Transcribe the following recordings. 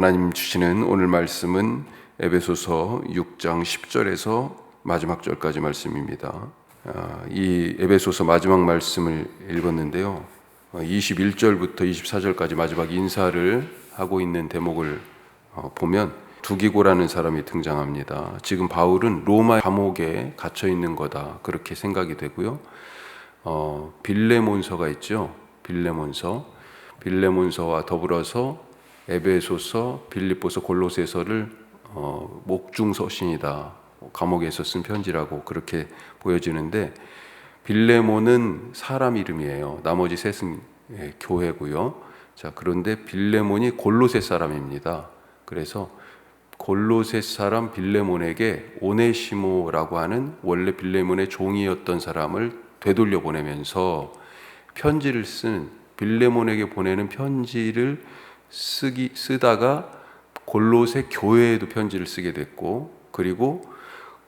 하나님 주시는 오늘 말씀은 에베소서 6장 10절에서 마지막 절까지 말씀입니다. 이 에베소서 마지막 말씀을 읽었는데요. 21절부터 24절까지 마지막 인사를 하고 있는 대목을 보면 두기고라는 사람이 등장합니다. 지금 바울은 로마 감옥에 gat혀 있는 거다, 그렇게 생각이 되고요. 빌레몬서가 있죠. 빌레몬서와 더불어서 에베소서, 빌립보서, 골로새서를 목중서신이다, 감옥에서 쓴 편지라고 그렇게 보여지는데, 빌레몬은 사람 이름이에요. 나머지 셋은 교회고요. 자, 그런데 빌레몬이 골로새 사람입니다. 그래서 골로새 사람 빌레몬에게 오네시모라고 하는 원래 빌레몬의 종이었던 사람을 되돌려 보내면서 편지를 쓴, 빌레몬에게 보내는 편지를 쓰다가 골로새 교회에도 편지를 쓰게 됐고, 그리고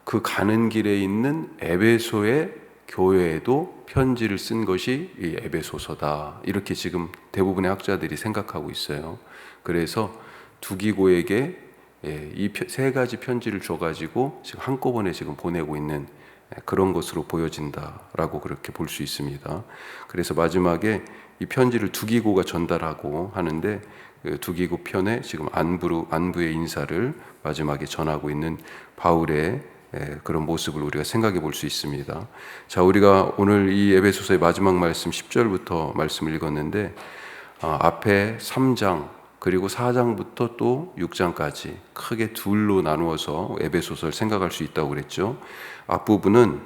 그 가는 길에 있는 에베소의 교회에도 편지를 쓴 것이 이 에베소서다, 이렇게 지금 대부분의 학자들이 생각하고 있어요. 그래서 두기고에게 이 세 가지 편지를 줘가지고 지금 한꺼번에 지금 보내고 있는 그런 것으로 보여진다라고 그렇게 볼 수 있습니다. 그래서 마지막에 이 편지를 두기고가 전달하고 하는데, 두기고 편에 지금 안부의 인사를 마지막에 전하고 있는 바울의 그런 모습을 우리가 생각해 볼 수 있습니다. 자, 우리가 오늘 이 에베소서의 마지막 말씀 10절부터 말씀을 읽었는데, 앞에 3장 그리고 4장부터 또 6장까지 크게 둘로 나누어서 에베소서를 생각할 수 있다고 그랬죠. 앞부분은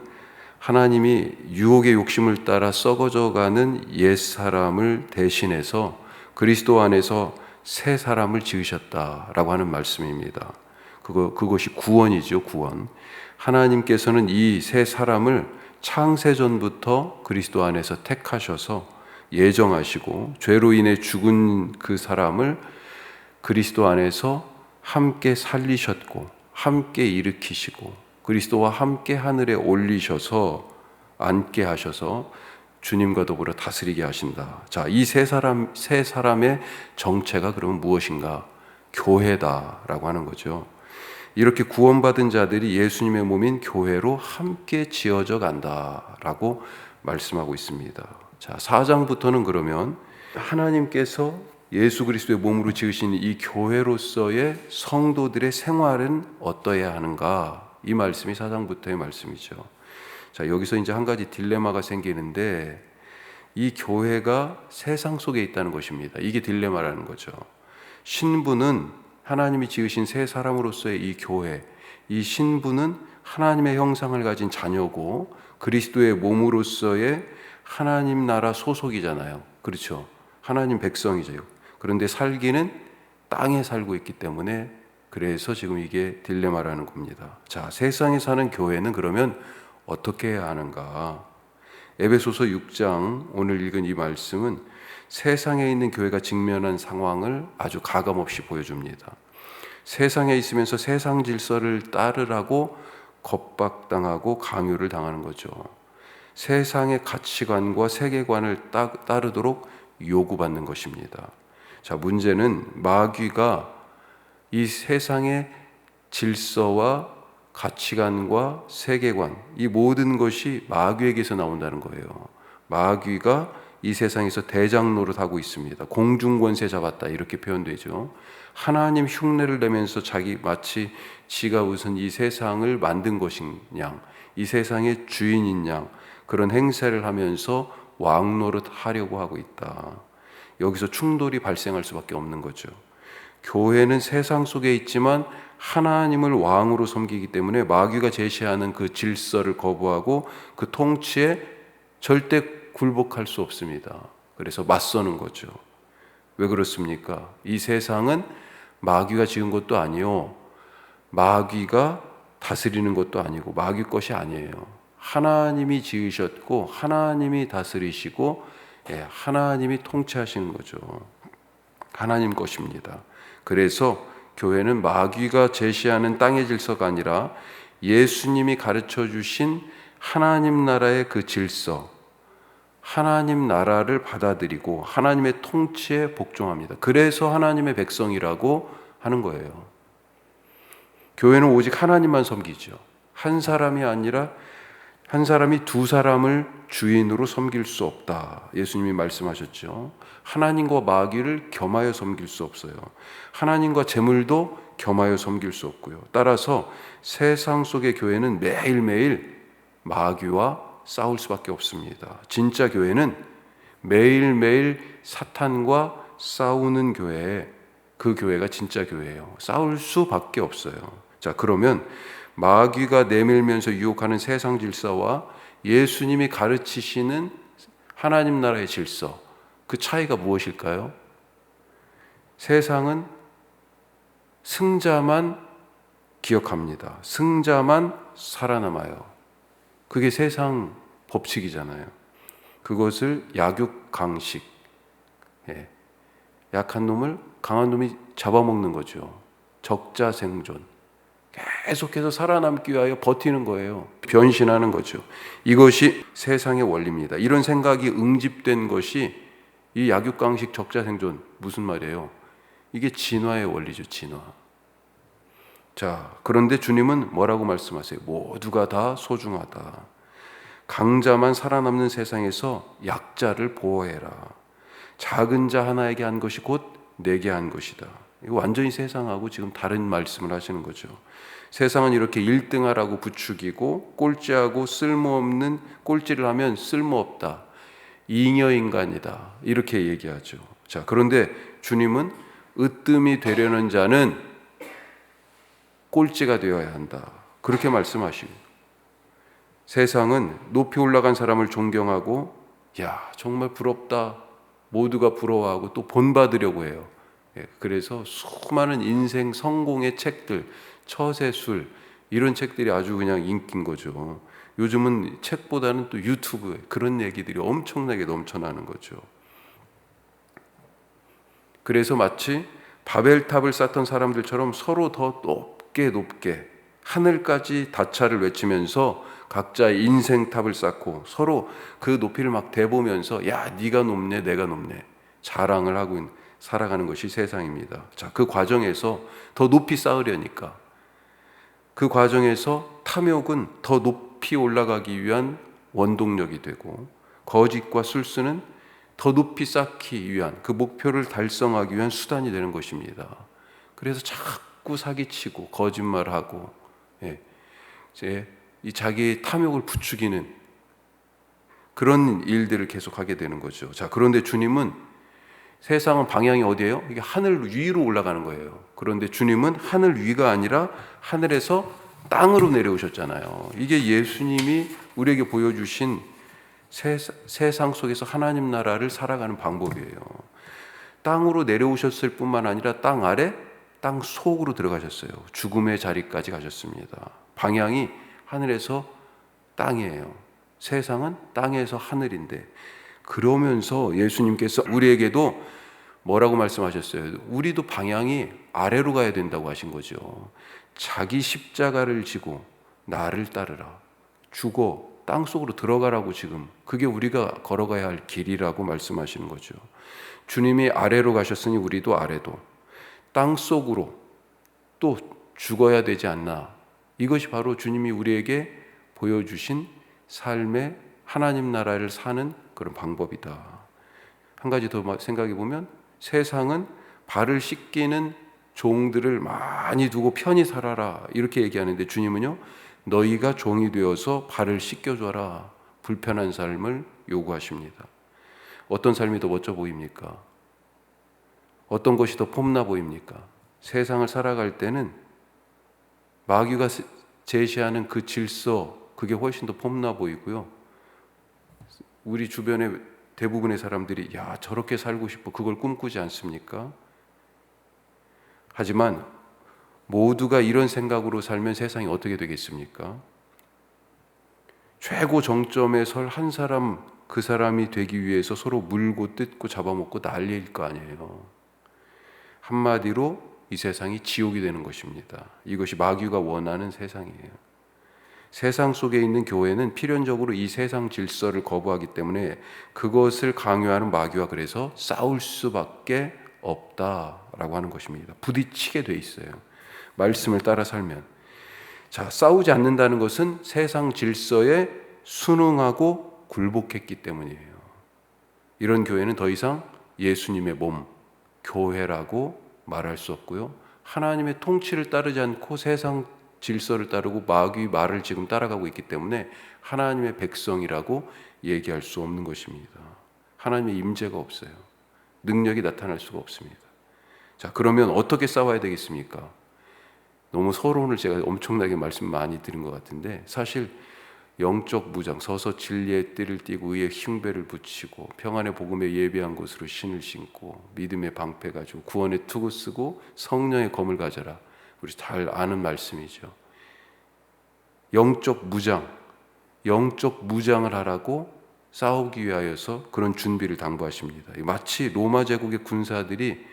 하나님이 유혹의 욕심을 따라 썩어져가는 옛사람을 대신해서 그리스도 안에서 새 사람을 지으셨다라고 하는 말씀입니다. 그것이 구원이죠, 구원. 하나님께서는 이 새 사람을 창세전부터 그리스도 안에서 택하셔서 예정하시고, 죄로 인해 죽은 그 사람을 그리스도 안에서 함께 살리셨고, 함께 일으키시고, 그리스도와 함께 하늘에 올리셔서 앉게 하셔서 주님과 더불어 다스리게 하신다. 자, 이 세 사람의 정체가 그러면 무엇인가? 교회다라고 하는 거죠. 이렇게 구원받은 자들이 예수님의 몸인 교회로 함께 지어져 간다라고 말씀하고 있습니다. 자, 4장부터는 그러면 하나님께서 예수 그리스도의 몸으로 지으신 이 교회로서의 성도들의 생활은 어떠해야 하는가? 이 말씀이 4장부터의 말씀이죠. 자, 여기서 이제 한 가지 딜레마가 생기는데, 이 교회가 세상 속에 있다는 것입니다. 이게 딜레마라는 거죠. 신부는 하나님이 지으신 새 사람으로서의 이 교회, 이 신부는 하나님의 형상을 가진 자녀고 그리스도의 몸으로서의 하나님 나라 소속이잖아요. 그렇죠? 하나님 백성이죠. 그런데 살기는 땅에 살고 있기 때문에, 그래서 지금 이게 딜레마라는 겁니다. 자, 세상에 사는 교회는 그러면 어떻게 해야 하는가? 에베소서 6장 오늘 읽은 이 말씀은 세상에 있는 교회가 직면한 상황을 아주 가감없이 보여줍니다. 세상에 있으면서 세상 질서를 따르라고 겁박당하고 강요를 당하는 거죠. 세상의 가치관과 세계관을 따르도록 요구받는 것입니다. 자, 문제는 마귀가 이 세상의 질서와 가치관과 세계관, 이 모든 것이 마귀에게서 나온다는 거예요. 마귀가 이 세상에서 대장 노릇하고 있습니다. 공중권세 잡았다, 이렇게 표현되죠. 하나님 흉내를 내면서 마치 지가 무슨 이 세상을 만든 것인 양, 이 세상의 주인인 양, 그런 행세를 하면서 왕 노릇 하려고 하고 있다. 여기서 충돌이 발생할 수밖에 없는 거죠. 교회는 세상 속에 있지만 하나님을 왕으로 섬기기 때문에 마귀가 제시하는 그 질서를 거부하고 그 통치에 절대 굴복할 수 없습니다. 그래서 맞서는 거죠. 왜 그렇습니까? 이 세상은 마귀가 지은 것도 아니요, 마귀가 다스리는 것도 아니고 마귀 것이 아니에요. 하나님이 지으셨고 하나님이 다스리시고 하나님이 통치하시는 거죠. 하나님 것입니다. 그래서 교회는 마귀가 제시하는 땅의 질서가 아니라 예수님이 가르쳐 주신 하나님 나라의 그 질서, 하나님 나라를 받아들이고 하나님의 통치에 복종합니다. 그래서 하나님의 백성이라고 하는 거예요. 교회는 오직 하나님만 섬기죠. 한 사람이 아니라 한 사람이 두 사람을 주인으로 섬길 수 없다. 예수님이 말씀하셨죠. 하나님과 마귀를 겸하여 섬길 수 없어요. 하나님과 재물도 겸하여 섬길 수 없고요. 따라서 세상 속의 교회는 매일매일 마귀와 싸울 수밖에 없습니다. 진짜 교회는 매일매일 사탄과 싸우는 교회, 그 교회가 진짜 교회예요. 싸울 수밖에 없어요. 자, 그러면 마귀가 내밀면서 유혹하는 세상 질서와 예수님이 가르치시는 하나님 나라의 질서, 그 차이가 무엇일까요? 세상은 승자만 기억합니다. 승자만 살아남아요. 그게 세상 법칙이잖아요. 그것을 약육강식, 약한 놈을 강한 놈이 잡아먹는 거죠. 적자생존. 계속해서 살아남기 위하여 버티는 거예요. 변신하는 거죠. 이것이 세상의 원리입니다. 이런 생각이 응집된 것이 이 약육강식 적자생존, 무슨 말이에요? 이게 진화의 원리죠. 진화. 자, 그런데 주님은 뭐라고 말씀하세요? 모두가 다 소중하다. 강자만 살아남는 세상에서 약자를 보호해라. 작은 자 하나에게 한 것이 곧 내게 한 것이다. 이거 완전히 세상하고 지금 다른 말씀을 하시는 거죠. 세상은 이렇게 1등하라고 부추기고 꼴찌하고 쓸모없는 꼴찌를 하면 쓸모없다. 잉여인간이다. 이렇게 얘기하죠. 자, 그런데 주님은 으뜸이 되려는 자는 꼴찌가 되어야 한다. 그렇게 말씀하시고 세상은 높이 올라간 사람을 존경하고 야, 정말 부럽다. 모두가 부러워하고 또 본받으려고 해요. 그래서 수많은 인생 성공의 책들, 처세술 이런 책들이 아주 그냥 인기인 거죠. 요즘은 책보다는 또 유튜브에 그런 얘기들이 엄청나게 넘쳐나는 거죠. 그래서 마치 바벨탑을 쌓던 사람들처럼 서로 더 높게 하늘까지 다차를 외치면서 각자의 인생탑을 쌓고 서로 그 높이를 막 대보면서 야, 네가 높네, 내가 높네 자랑을 하고 살아가는 것이 세상입니다. 자, 그 과정에서 더 높이 쌓으려니까 그 과정에서 탐욕은 더 높이 올라가기 위한 원동력이 되고 거짓과 술수는 더 높이 쌓기 위한 그 목표를 달성하기 위한 수단이 되는 것입니다. 그래서 자꾸 사기치고 거짓말하고 이제 이 자기의 탐욕을 부추기는 그런 일들을 계속하게 되는 거죠. 자, 그런데 주님은 세상은 방향이 어디예요? 이게 하늘 위로 올라가는 거예요. 그런데 주님은 하늘 위가 아니라 하늘에서 땅으로 내려오셨잖아요. 이게 예수님이 우리에게 보여주신 세상 속에서 하나님 나라를 살아가는 방법이에요. 땅으로 내려오셨을 뿐만 아니라 땅 아래, 땅 속으로 들어가셨어요. 죽음의 자리까지 가셨습니다. 방향이 하늘에서 땅이에요. 세상은 땅에서 하늘인데 그러면서 예수님께서 우리에게도 뭐라고 말씀하셨어요? 우리도 방향이 아래로 가야 된다고 하신 거죠. 자기 십자가를 지고 나를 따르라. 죽어 땅 속으로 들어가라고 지금 그게 우리가 걸어가야 할 길이라고 말씀하시는 거죠. 주님이 아래로 가셨으니 우리도 아래도 땅 속으로 또 죽어야 되지 않나. 이것이 바로 주님이 우리에게 보여주신 삶의 하나님 나라를 사는 그런 방법이다. 한 가지 더 생각해 보면 세상은 발을 씻기는 종들을 많이 두고 편히 살아라 이렇게 얘기하는데 주님은요 너희가 종이 되어서 발을 씻겨줘라 불편한 삶을 요구하십니다. 어떤 삶이 더 멋져 보입니까? 어떤 것이 더 폼나 보입니까? 세상을 살아갈 때는 마귀가 제시하는 그 질서 그게 훨씬 더 폼나 보이고요. 우리 주변의 대부분의 사람들이 야 저렇게 살고 싶어 그걸 꿈꾸지 않습니까? 하지만 모두가 이런 생각으로 살면 세상이 어떻게 되겠습니까? 최고 정점에 설 한 사람 그 사람이 되기 위해서 서로 물고 뜯고 잡아먹고 난리일 거 아니에요. 한마디로 이 세상이 지옥이 되는 것입니다. 이것이 마귀가 원하는 세상이에요. 세상 속에 있는 교회는 필연적으로 이 세상 질서를 거부하기 때문에 그것을 강요하는 마귀와 그래서 싸울 수밖에 없다라고 된다라고 하는 것입니다. 부딪히게 돼 있어요. 말씀을 따라 살면. 자, 싸우지 않는다는 것은 세상 질서에 순응하고 굴복했기 때문이에요. 이런 교회는 더 이상 예수님의 몸, 교회라고 말할 수 없고요. 하나님의 통치를 따르지 않고 세상 질서를 따르고 마귀 말을 지금 따라가고 있기 때문에 하나님의 백성이라고 얘기할 수 없는 것입니다. 하나님의 임재가 없어요. 능력이 나타날 수가 없습니다. 자, 그러면 어떻게 싸워야 되겠습니까? 너무 서론을 제가 엄청나게 말씀 많이 드린 것 같은데, 사실 영적 무장, 서서 진리의 띠를 띠고 의의 흉배를 붙이고 평안의 복음에 예비한 것으로 신을 신고 믿음의 방패 가지고 구원의 투구 쓰고 성령의 검을 가져라. 우리 잘 아는 말씀이죠. 영적 무장을 하라고 싸우기 위하여서 그런 준비를 당부하십니다. 마치 로마 제국의 군사들이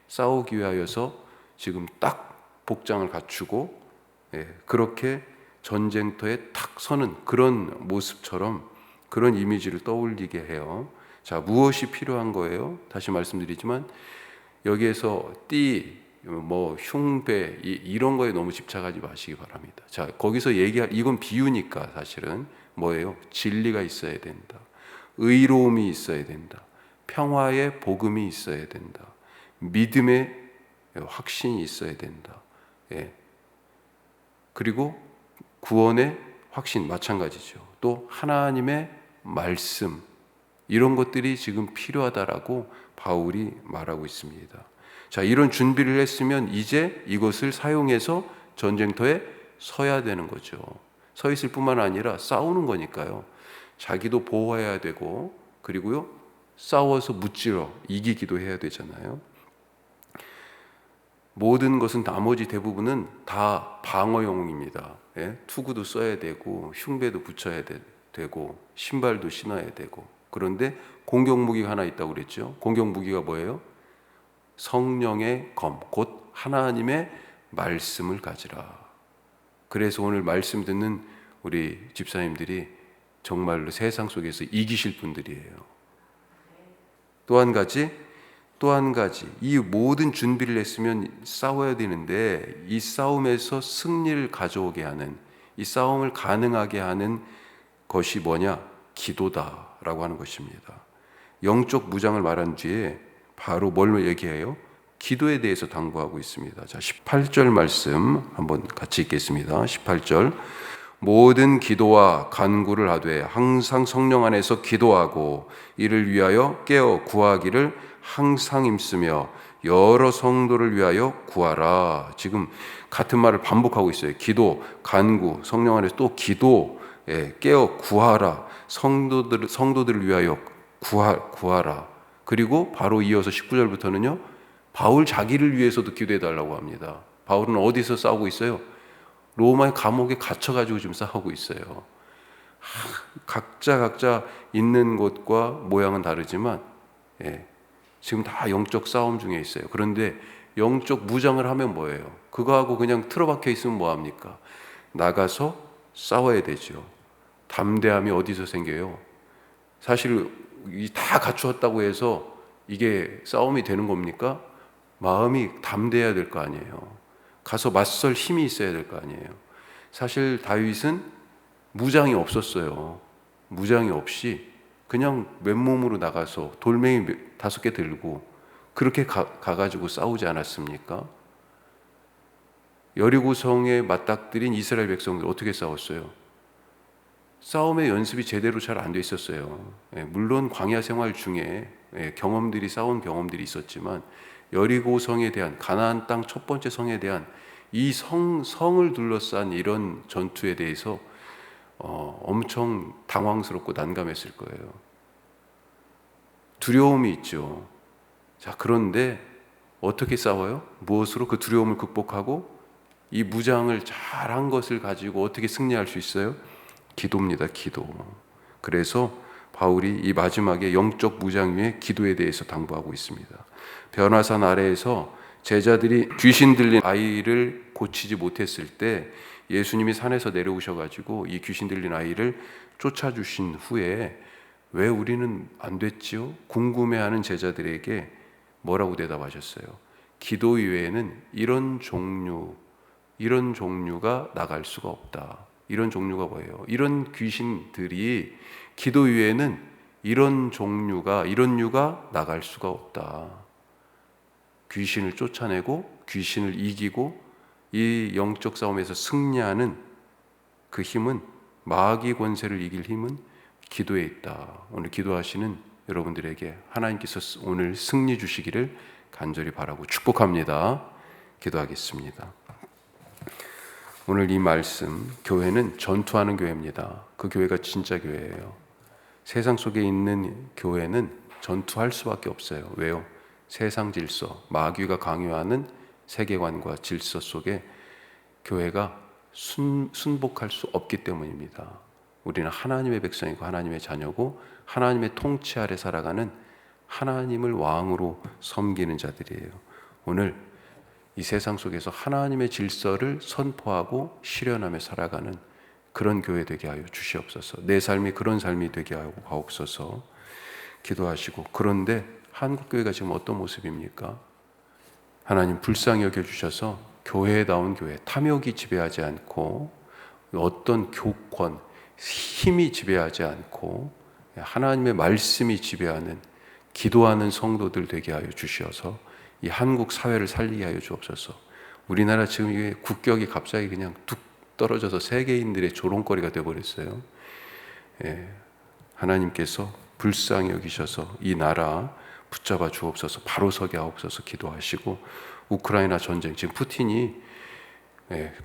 싸우기 위하여서 지금 딱 복장을 갖추고 그렇게 전쟁터에 탁 서는 그런 모습처럼 그런 이미지를 떠올리게 해요. 자, 무엇이 필요한 거예요? 다시 말씀드리지만 여기에서 띠, 흉배 이런 거에 너무 집착하지 마시기 바랍니다. 자, 거기서 이건 비유니까 사실은 뭐예요? 진리가 있어야 된다. 의로움이 있어야 된다. 평화의 복음이 있어야 된다. 믿음의 확신이 있어야 된다. 그리고 구원의 확신 마찬가지죠. 또 하나님의 말씀 이런 것들이 지금 필요하다라고 바울이 말하고 있습니다. 자, 이런 준비를 했으면 이제 이것을 사용해서 전쟁터에 서야 되는 거죠. 서 있을 뿐만 아니라 싸우는 거니까요. 자기도 보호해야 되고 그리고요 싸워서 무찌러 이기기도 해야 되잖아요. 모든 것은 나머지 대부분은 다 방어용입니다. 투구도 써야 되고 흉배도 붙여야 되고 신발도 신어야 되고. 그런데 공격 무기가 하나 있다고 그랬죠. 공격 무기가 뭐예요? 성령의 검, 곧 하나님의 말씀을 가지라. 그래서 오늘 말씀 듣는 우리 집사님들이 정말로 세상 속에서 이기실 분들이에요. 또 한 가지 이 모든 준비를 했으면 싸워야 되는데 이 싸움에서 승리를 가져오게 하는, 이 싸움을 가능하게 하는 것이 뭐냐? 기도다라고 하는 것입니다. 영적 무장을 말한 뒤에 바로 뭘 얘기해요? 기도에 대해서 당부하고 있습니다. 자, 18절 말씀 한번 같이 읽겠습니다. 18절 모든 기도와 간구를 하되 항상 성령 안에서 기도하고 이를 위하여 깨어 구하기를 항상 힘쓰며 여러 성도를 위하여 구하라. 지금 같은 말을 반복하고 있어요. 기도, 간구, 성령 안에서 또 기도, 깨어 구하라. 성도들을 위하여 구하라. 그리고 바로 이어서 19절부터는요. 바울 자기를 위해서도 기도해 달라고 합니다. 바울은 어디서 싸우고 있어요? 로마의 감옥에 갇혀가지고 지금 싸우고 있어요. 각자 있는 곳과 모양은 다르지만 지금 다 영적 싸움 중에 있어요. 그런데 영적 무장을 하면 뭐예요? 그거하고 그냥 틀어박혀 있으면 뭐합니까? 나가서 싸워야 되죠. 담대함이 어디서 생겨요? 사실 다 갖추었다고 해서 이게 싸움이 되는 겁니까? 마음이 담대해야 될 거 아니에요. 가서 맞설 힘이 있어야 될 거 아니에요. 사실 다윗은 무장이 없었어요. 무장이 없이 그냥 맨몸으로 나가서 돌멩이 5개 들고 그렇게 가가지고 싸우지 않았습니까? 여리고성에 맞닥뜨린 이스라엘 백성들 어떻게 싸웠어요? 싸움의 연습이 제대로 잘 안 돼 있었어요. 물론 광야 생활 중에 싸운 경험들이 있었지만 여리고성에 대한 가나안 땅 첫 번째 성에 대한 이 성을 둘러싼 이런 전투에 대해서 엄청 당황스럽고 난감했을 거예요. 두려움이 있죠. 자, 그런데 어떻게 싸워요? 무엇으로 그 두려움을 극복하고 이 무장을 잘한 것을 가지고 어떻게 승리할 수 있어요? 기도입니다. 기도. 그래서 바울이 이 마지막에 영적 무장 위에 기도에 대해서 당부하고 있습니다. 변화산 아래에서 제자들이 귀신 들린 아이를 고치지 못했을 때 예수님이 산에서 내려오셔가지고 이 귀신 들린 아이를 쫓아주신 후에 왜 우리는 안 됐지요? 궁금해하는 제자들에게 뭐라고 대답하셨어요? 기도 이외에는 이런 종류가 나갈 수가 없다. 이런 종류가 뭐예요? 이런 귀신들이 기도 이외에는 이런 류가 나갈 수가 없다. 귀신을 쫓아내고 귀신을 이기고 이 영적 싸움에서 승리하는 그 힘은, 마귀 권세를 이길 힘은 기도에 있다. 오늘 기도하시는 여러분들에게 하나님께서 오늘 승리 주시기를 간절히 바라고 축복합니다. 기도하겠습니다. 오늘 이 말씀, 교회는 전투하는 교회입니다. 그 교회가 진짜 교회예요. 세상 속에 있는 교회는 전투할 수밖에 없어요. 왜요? 세상 질서, 마귀가 강요하는 세계관과 질서 속에 교회가 순복할 수 없기 때문입니다. 우리는 하나님의 백성이고 하나님의 자녀고 하나님의 통치 아래 살아가는 하나님을 왕으로 섬기는 자들이에요. 오늘 이 세상 속에서 하나님의 질서를 선포하고 실현하며 살아가는 그런 교회 되게 하여 주시옵소서. 내 삶이 그런 삶이 되게 하옵소서. 기도하시고, 그런데 한국교회가 지금 어떤 모습입니까? 하나님 불쌍히 여겨주셔서 교회다운 교회, 탐욕이 지배하지 않고 어떤 교권, 힘이 지배하지 않고 하나님의 말씀이 지배하는 기도하는 성도들 되게 하여 주시어서 이 한국 사회를 살리게 하여 주옵소서. 우리나라 지금 이게 국격이 갑자기 그냥 뚝 떨어져서 세계인들의 조롱거리가 되어버렸어요. 하나님께서 불쌍히 여기셔서 이 나라 붙잡아 주옵소서. 바로 서게 하옵소서. 기도하시고, 우크라이나 전쟁, 지금 푸틴이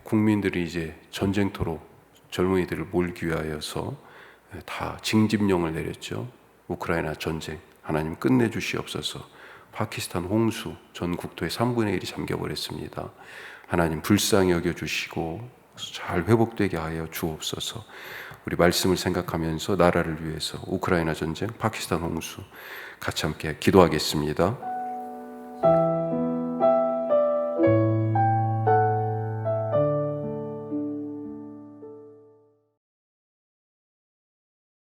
국민들이 이제 전쟁터로 젊은이들을 몰기 위하여서 다 징집령을 내렸죠. 우크라이나 전쟁 하나님 끝내주시옵소서. 파키스탄 홍수 전 국토의 3분의 1이 잠겨버렸습니다. 하나님 불쌍히 여겨주시고 잘 회복되게 하여 주옵소서. 우리 말씀을 생각하면서 나라를 위해서 우크라이나 전쟁, 파키스탄 홍수 같이 함께 기도하겠습니다.